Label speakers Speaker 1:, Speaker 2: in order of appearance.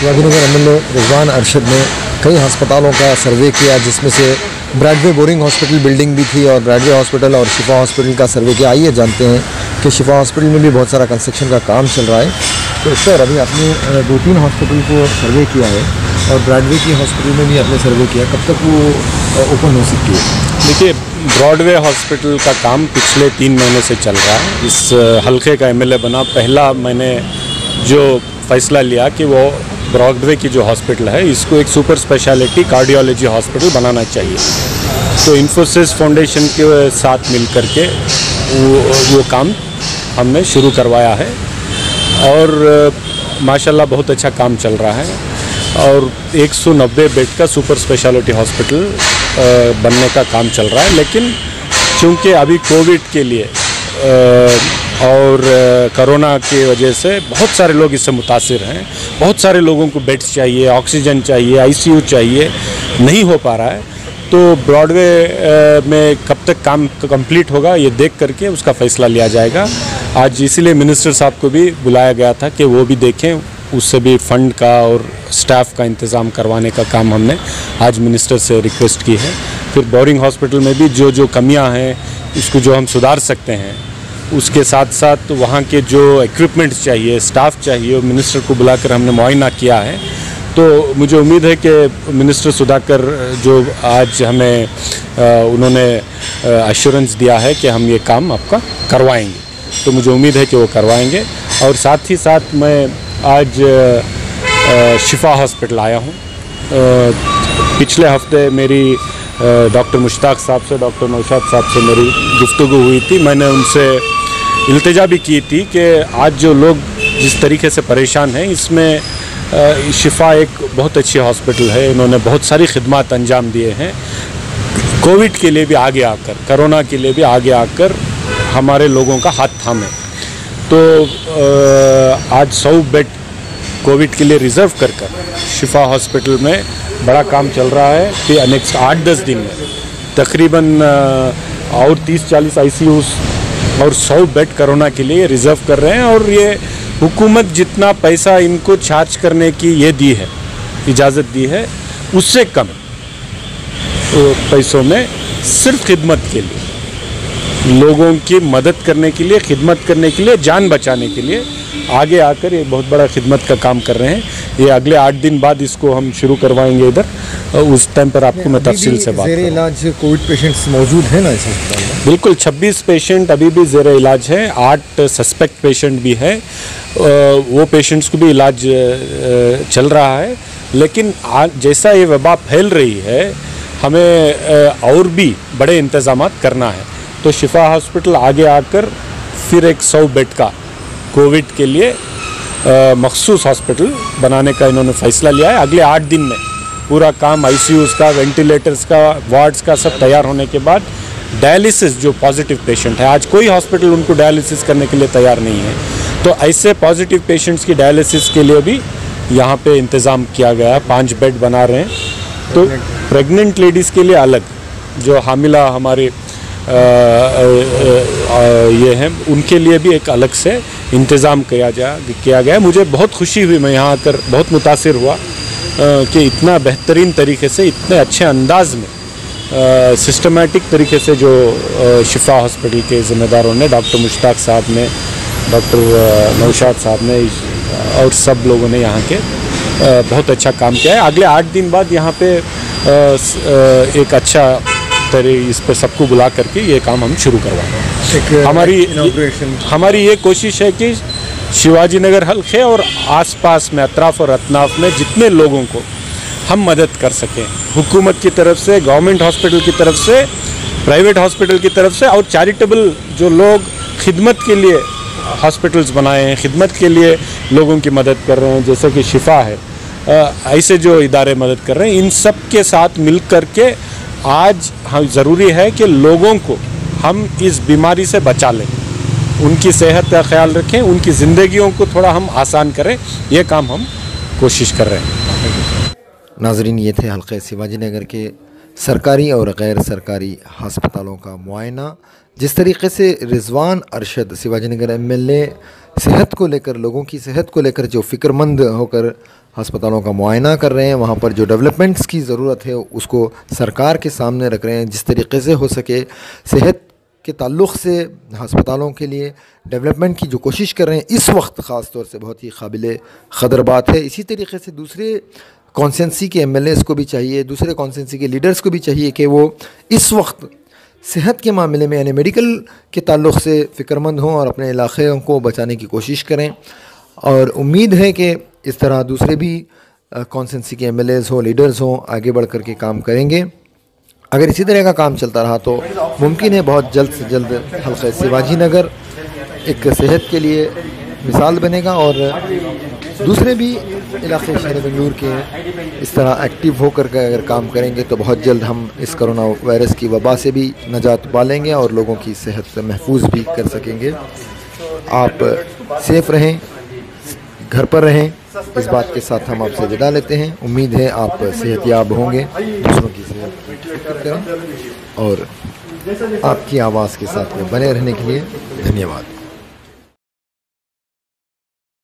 Speaker 1: Shivaji Nagar MLA Rizwan Arshad ने कई अस्पतालों का सर्वे किया, जिसमें से ब्रॉडवे बोरिंग हॉस्पिटल बिल्डिंग भी थी और ब्रॉडवे हॉस्पिटल और शिफा हॉस्पिटल का सर्वे किया। आइए जानते हैं कि शिफा हॉस्पिटल में भी बहुत सारा कंस्ट्रक्शन का काम चल रहा है। तो सर, अभी आपने 2-3 हॉस्पिटल को सर्वे किया है और ब्रॉडवे की हॉस्पिटल में भी आपने सर्वे किया, कब तक वो ओपन हो सकती है?
Speaker 2: देखिए, ब्रॉडवे हॉस्पिटल का काम पिछले 3 महीने से चल रहा है। इस हल्के का एमएलए बना पहला मैंने जो फैसला लिया कि वो ब्रॉडवे की जो हॉस्पिटल है इसको एक सुपर स्पेशलिटी कार्डियोलॉजी हॉस्पिटल बनाना चाहिए। तो इन्फोसिस फाउंडेशन के साथ मिल कर के वो काम हमने शुरू करवाया है और माशाल्लाह बहुत अच्छा काम चल रहा है और 190 बेड का सुपर स्पेशलिटी हॉस्पिटल बनने का काम चल रहा है। लेकिन चूँकि अभी कोविड के लिए और कोरोना की वजह से बहुत सारे लोग इससे मुतासिर हैं, बहुत सारे लोगों को बेड्स चाहिए, ऑक्सीजन चाहिए, आईसीयू चाहिए, नहीं हो पा रहा है। तो ब्रॉडवे में कब तक काम कंप्लीट होगा ये देख करके उसका फ़ैसला लिया जाएगा। आज इसीलिए मिनिस्टर साहब को भी बुलाया गया था कि वो भी देखें, उससे भी फंड का और स्टाफ का इंतज़ाम करवाने का काम हमने आज मिनिस्टर से रिक्वेस्ट की है। फिर बोरिंग हॉस्पिटल में भी जो जो कमियां हैं उसको जो हम सुधार सकते हैं, उसके साथ साथ वहाँ के जो इक्विपमेंट्स चाहिए, स्टाफ चाहिए, वो मिनिस्टर को बुलाकर हमने मुआयना किया है। तो मुझे उम्मीद है कि मिनिस्टर सुधाकर जो आज हमें उन्होंने एश्योरेंस दिया है कि हम ये काम आपका करवाएंगे, तो मुझे उम्मीद है कि वो करवाएंगे। और साथ ही साथ मैं आज शिफा हॉस्पिटल आया हूँ। पिछले हफ्ते मेरी डॉक्टर मुश्ताक साहब से, डॉक्टर नौशाद साहब से मेरी गुफ्तगू हुई थी। मैंने उनसे इल्तिजा भी की थी कि आज जो लोग जिस तरीके से परेशान हैं, इसमें शिफा एक बहुत अच्छी हॉस्पिटल है। इन्होंने बहुत सारी खिदमत अंजाम दिए हैं, कोविड के लिए भी आगे आकर, कोरोना के लिए भी आगे आकर हमारे लोगों का हाथ थामे। तो आज 100 बेड कोविड के लिए रिज़र्व कर शिफा हॉस्पिटल में बड़ा काम चल रहा है कि नेक्स्ट 8-10 दिन में तकरीबन और 30-40 आईसीयूज़ और 100 बेड कोरोना के लिए रिज़र्व कर रहे हैं। और ये हुकूमत जितना पैसा इनको चार्ज करने की ये दी है, इजाज़त दी है, उससे कम पैसों में सिर्फ खिदमत के लिए, लोगों की मदद करने के लिए, खिदमत करने के लिए, जान बचाने के लिए आगे आकर ये बहुत बड़ा खिदमत का काम कर रहे हैं। ये अगले 8 दिन बाद इसको हम शुरू करवाएंगे इधर, उस टाइम पर आपको मैं तफसील से बात करूँगा।
Speaker 1: इलाज कोविड पेशेंट्स मौजूद हैं ना इस अस्पताल में?
Speaker 2: बिल्कुल, 26 पेशेंट अभी भी ज़ेर इलाज हैं, 8 सस्पेक्ट पेशेंट भी हैं। वो पेशेंट्स को भी इलाज चल रहा है। लेकिन जैसा ये वबा फैल रही है, हमें और भी बड़े इंतज़ामात करना है। तो शिफा हॉस्पिटल आगे आकर फिर एक 100 बेड का कोविड के लिए मखसूस हॉस्पिटल बनाने का इन्होंने फ़ैसला लिया है। अगले 8 दिन में पूरा काम आईसीयूज़ का, वेंटिलेटर्स का, वार्ड्स का सब तैयार होने के बाद डायलिसिस जो पॉजिटिव पेशेंट है, आज कोई हॉस्पिटल उनको डायलिसिस करने के लिए तैयार नहीं है, तो ऐसे पॉजिटिव पेशेंट्स की डायलिसिस के लिए भी यहाँ पे इंतज़ाम किया गया है। 5 बेड बना रहे हैं। तो प्रेग्नेंट लेडीज़ के लिए अलग, जो हामिला हमारे ये हैं, उनके लिए भी एक अलग से इंतज़ाम किया गया है। मुझे बहुत खुशी हुई, मैं यहाँ आकर बहुत मुतासिर हुआ कि इतना बेहतरीन तरीके से, इतने अच्छे अंदाज में, सिस्टमेटिक तरीके से जो शिफा हॉस्पिटल के ज़िम्मेदारों ने, डॉक्टर मुश्ताक साहब ने, डॉक्टर नौशाद साहब ने और सब लोगों ने यहाँ के बहुत अच्छा काम किया है। अगले 8 दिन बाद यहाँ पे एक अच्छा इस पर सबको बुला करके ये काम हम शुरू करवाएंगे। हमारी ये कोशिश है कि शिवाजी नगर हल्के और आसपास में, अतराफ़ और अतनाफ़ में जितने लोगों को हम मदद कर सकें, हुकूमत की तरफ से, गवर्नमेंट हॉस्पिटल की तरफ से, प्राइवेट हॉस्पिटल की तरफ से, और चैरिटेबल जो लोग खिदमत के लिए हॉस्पिटल्स बनाए हैं, खिदमत के लिए लोगों की मदद कर रहे हैं, जैसे कि शिफा है, ऐसे जो इदारे मदद कर रहे हैं, इन सब के साथ मिल कर के आज हम ज़रूरी है कि लोगों को हम इस बीमारी से बचा लें, उनकी सेहत का ख्याल रखें, उनकी ज़िंदगियों को थोड़ा हम आसान करें, ये काम हम कोशिश कर रहे हैं।
Speaker 1: नाज़रीन, ये थे हल्के शिवाजी नगर के सरकारी और गैर सरकारी अस्पतालों का मुआयना, जिस तरीके से रिजवान अरशद शिवाजीनगर एमएलए सेहत को लेकर, लोगों की सेहत को लेकर जो फ़िक्रमंद होकर अस्पतालों का मुआयना कर रहे हैं, वहाँ पर जो डेवलपमेंट्स की ज़रूरत है उसको सरकार के सामने रख रहे हैं, जिस तरीके से हो सके सेहत के ताल्लुक़ से अस्पतालों के लिए डेवलपमेंट की जो कोशिश कर रहे हैं इस वक्त ख़ास तौर से बहुत ही काबिल क़दर बात है। इसी तरीके से दूसरे कॉन्स्टिट्यूंसी के एमएलएस को भी चाहिए, दूसरे कॉन्स्टिट्यूंसी के लीडर्स को भी चाहिए कि वो इस वक्त सेहत के मामले में यानी मेडिकल के ताल्लुक़ से फ़िक्रमंद हों और अपने इलाक़े को बचाने की कोशिश करें। और उम्मीद है कि इस तरह दूसरे भी कॉन्स्टिट्यूंसी के एमएलएस हों, लीडर्स हों, आगे बढ़ कर के काम करेंगे। अगर इसी तरह का काम चलता रहा तो मुमकिन है बहुत जल्द से जल्द हल्का शिवाजीनगर एक सेहत के लिए मिसाल बनेगा और दूसरे भी इलाके शहर बेंगलुरु के इस तरह एक्टिव होकर के अगर काम करेंगे तो बहुत जल्द हम इस कोरोना वायरस की वबा से भी निजात पालेंगे और लोगों की सेहत महफूज भी कर सकेंगे। आप सेफ रहें, घर पर रहें, इस बात के साथ हम आपसे विदा लेते हैं। उम्मीद है आप सेहतयाब होंगे, दूसरों की सेहत की फिक्र करें और आपकी आवाज़ के साथ में बने रहने के लिए धन्यवाद।